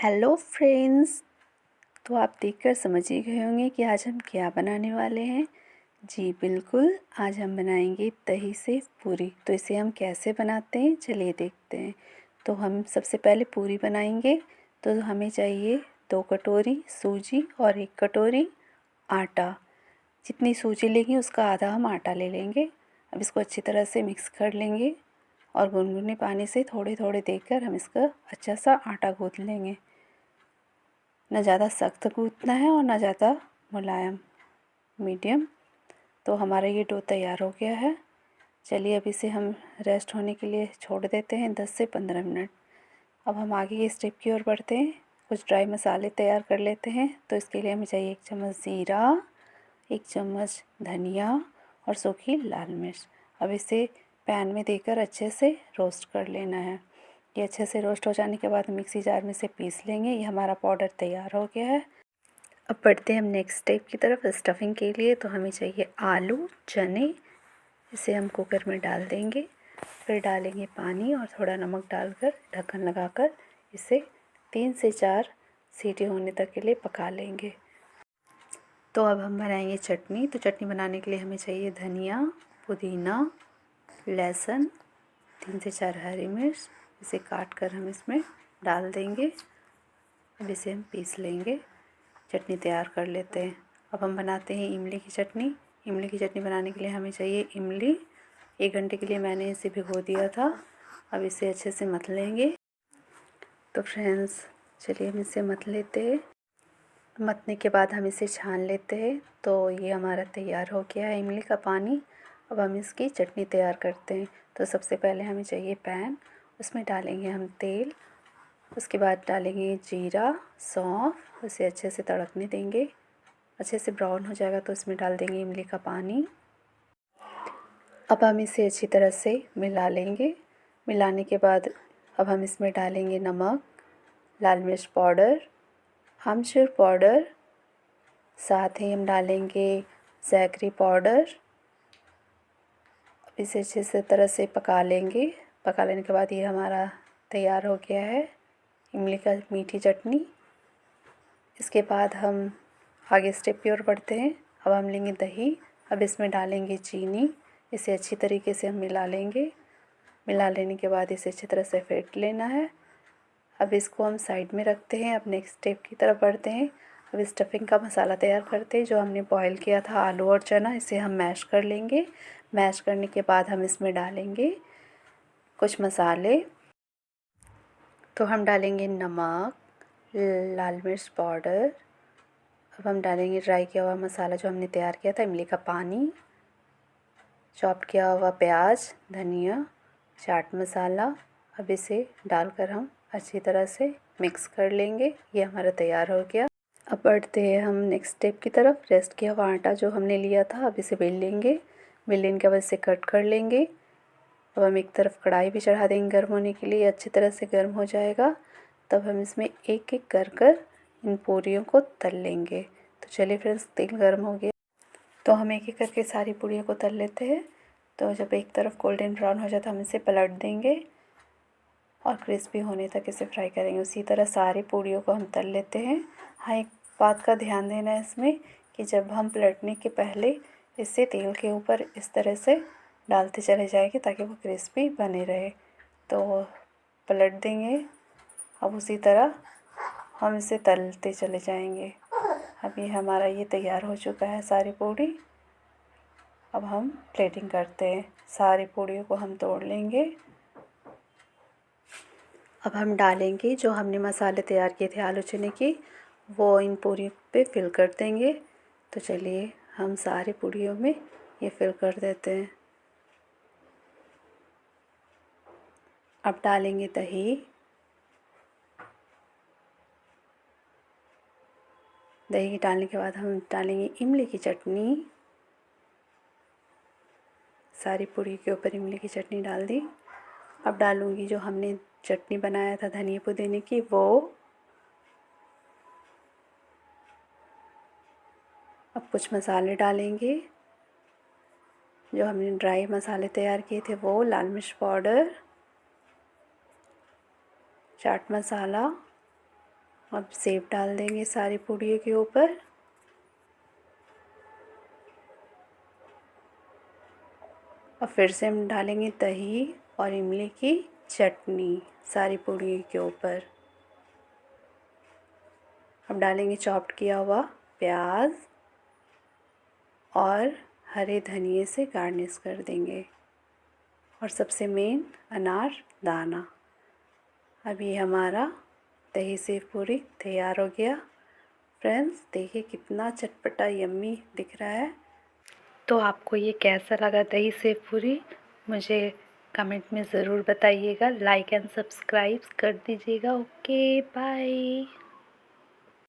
Hello friends. तो आप देखकर समझ ही गए होंगे कि आज हम क्या बनाने वाले हैं। जी बिल्कुल, आज हम बनाएंगे दही से पूरी। तो इसे हम कैसे बनाते हैं चलिए देखते हैं। तो हम सबसे पहले पूरी बनाएंगे। तो हमें चाहिए 2 कटोरी सूजी और 1 कटोरी आटा। जितनी सूजी लेंगे उसका आधा हम आटा ले लेंगे। अब इसको अच्छी तरह से मिक्स कर लेंगे और गुनगुने पानी से थोड़े थोड़े देकर हम इसका अच्छा सा आटा गूँथ लेंगे। ना ज़्यादा सख्त गूँथना है और ना ज़्यादा मुलायम, मीडियम। तो हमारा ये डो तैयार हो गया है। चलिए अब इसे हम रेस्ट होने के लिए छोड़ देते हैं 10 से 15 मिनट। अब हम आगे के स्टेप की ओर बढ़ते हैं। कुछ ड्राई मसाले तैयार कर लेते हैं। तो इसके लिए हमें चाहिए 1 चम्मच ज़ीरा, 1 चम्मच धनिया और सूखी लाल मिर्च। अब इसे पैन में देकर अच्छे से रोस्ट कर लेना है। ये अच्छे से रोस्ट हो जाने के बाद मिक्सी जार में से पीस लेंगे। ये हमारा पाउडर तैयार हो गया है। अब बढ़ते हैं हम नेक्स्ट स्टेप की तरफ। स्टफिंग के लिए तो हमें चाहिए आलू, चने। इसे हम कुकर में डाल देंगे। फिर डालेंगे पानी और थोड़ा नमक डालकर ढक्कन लगाकर इसे 3 से 4 सीटी होने तक के लिए पका लेंगे। तो अब हम बनाएंगे चटनी। तो चटनी बनाने के लिए हमें चाहिए धनिया, पुदीना, लहसुन, 3 से 4 हरी मिर्च। इसे काट कर हम इसमें डाल देंगे। अब इसे हम पीस लेंगे, चटनी तैयार कर लेते हैं। अब हम बनाते हैं इमली की चटनी। इमली की चटनी बनाने के लिए हमें चाहिए इमली। 1 घंटे के लिए मैंने इसे भिगो दिया था। अब इसे अच्छे से मथ लेंगे। तो फ्रेंड्स चलिए हम इसे मथ लेते हैं। मथने के बाद हम इसे छान लेते हैं। तो ये हमारा तैयार हो गया है इमली का पानी। अब हम इसकी चटनी तैयार करते हैं। तो सबसे पहले हमें चाहिए पैन, उसमें डालेंगे हम तेल। उसके बाद डालेंगे जीरा, सौंफ। उसे अच्छे से तड़कने देंगे। अच्छे से ब्राउन हो जाएगा तो इसमें डाल देंगे इमली का पानी। अब हम इसे अच्छी तरह से मिला लेंगे। मिलाने के बाद अब हम इसमें डालेंगे नमक, लाल मिर्च पाउडर, आमचूर पाउडर, साथ ही हम डालेंगे जैगरी पाउडर। अब इसे अच्छे से तरह से पका लेंगे। पका लेने के बाद ये हमारा तैयार हो गया है इमली का मीठी चटनी। इसके बाद हम आगे स्टेप की ओर बढ़ते हैं। अब हम लेंगे दही। अब इसमें डालेंगे चीनी। इसे अच्छी तरीके से हम मिला लेंगे। मिला लेने के बाद इसे अच्छी तरह से फेंट लेना है। अब इसको हम साइड में रखते हैं। अब नेक्स्ट स्टेप की तरफ बढ़ते हैं। अब स्टफिंग का मसाला तैयार करते हैं। जो हमने बॉईल किया था आलू और चना, इसे हम मैश कर लेंगे। मैश करने के बाद हम इसमें डालेंगे कुछ मसाले। तो हम डालेंगे नमक, लाल मिर्च पाउडर। अब हम डालेंगे ड्राई किया हुआ मसाला जो हमने तैयार किया था, इमली का पानी, चॉप किया हुआ प्याज, धनिया, चाट मसाला। अब इसे डालकर हम अच्छी तरह से मिक्स कर लेंगे। ये हमारा तैयार हो गया। अब बढ़ते हैं हम नेक्स्ट स्टेप की तरफ। रेस्ट किया हुआ आटा जो हमने लिया था, अब इसे बेल लेंगे। बेल लेने के बाद इसे कट कर लेंगे। अब हम एक तरफ कढ़ाई भी चढ़ा देंगे गर्म होने के लिए। अच्छी तरह से गर्म हो जाएगा तब हम इसमें एक एक कर कर इन पूरियों को तल लेंगे। तो चलिए फ्रेंड्स, तेल गर्म हो गया तो हम एक एक करके सारी पूरियों को तल लेते हैं। तो जब एक तरफ गोल्डन ब्राउन हो जाए तो हम इसे पलट देंगे और क्रिस्पी होने तक इसे फ्राई करेंगे। उसी तरह सारी पूरियों को हम तल लेते हैं। हाँ, एक बात का ध्यान देना है इसमें कि जब हम पलटने के पहले इसे तेल के ऊपर इस तरह से डालते चले जाएंगे ताकि वो क्रिस्पी बने रहे। तो पलट देंगे। अब उसी तरह हम इसे तलते चले जाएंगे। अभी हमारा ये तैयार हो चुका है सारी पूड़ी। अब हम प्लेटिंग करते हैं। सारी पूड़ियों को हम तोड़ लेंगे। अब हम डालेंगे जो हमने मसाले तैयार किए थे आलू चने की, वो इन पूरियों पे फिल कर देंगे। तो चलिए हम सारी पूड़ियों में ये फिल कर देते हैं। अब डालेंगे दही। दही डालने के बाद हम डालेंगे इमली की चटनी। सारी पूड़ी के ऊपर इमली की चटनी डाल दी। अब डालूँगी जो हमने चटनी बनाया था धनिया पुदीने की, वो। अब कुछ मसाले डालेंगे जो हमने ड्राई मसाले तैयार किए थे, वो लाल मिर्च पाउडर, चाट मसाला, अब सेव डाल देंगे सारी पूड़ियों के ऊपर। और फिर से हम डालेंगे दही और इमली की चटनी सारी पूड़ियों के ऊपर। अब डालेंगे चॉप्ड किया हुआ प्याज और हरे धनिए से गार्निश कर देंगे। और सबसे मेन अनार दाना। अब ये हमारा दही सेव पूरी तैयार हो गया। फ्रेंड्स देखिए कितना चटपटा यम्मी दिख रहा है। तो आपको ये कैसा लगा दही सेव पूरी, मुझे कमेंट में ज़रूर बताइएगा। लाइक एंड सब्सक्राइब कर दीजिएगा। Okay bye.